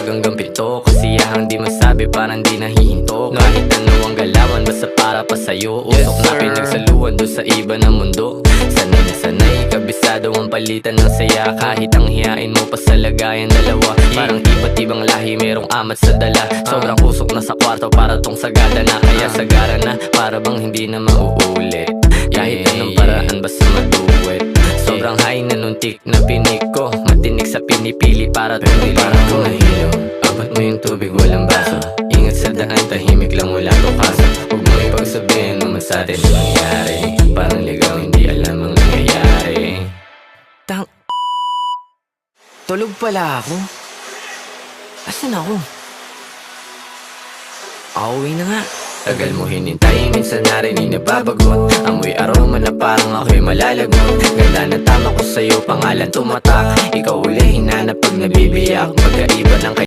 hanggang 7. Kasiyahang di masabi, parang di nahihinto. Kahit ano ang galawan, basta para pa sa'yo. Usok na pinagsaluhan doon sa iba ng mundo. Sanay na sanay, kabisado ang palitan ng saya. Kahit ang hiyain mo pa sa lagayan dalawa. Parang iba't ibang lahi, merong amat sa dala. Sobrang usok na sa kwarto, para tong sagada na. Kaya sagara na, para bang hindi na mauulit. Kahit anong paraan, basta maduwet. Sobrang high na nung tik na pinik ko. Matinik sa pinipili, para tuloy parang kumahilo. Abot mo yung tubig, walang baso. Ingat sa daan, tahimik lang, wala to kaso. Huwag mo ipagsabihin naman sa atin ang nangyari. Parang ligaw, hindi alam ang nangyayari. Tulog pala ako. Asan ako? Auwi na nga. Tagal mo hinintay, minsan narinig na babagot. Amoy aroma na parang ako'y malalagot. Ganda na tama ko sa'yo, pangalan tumatak. Ikaw uli hinanap pag nabibiyak. Magkaiba ng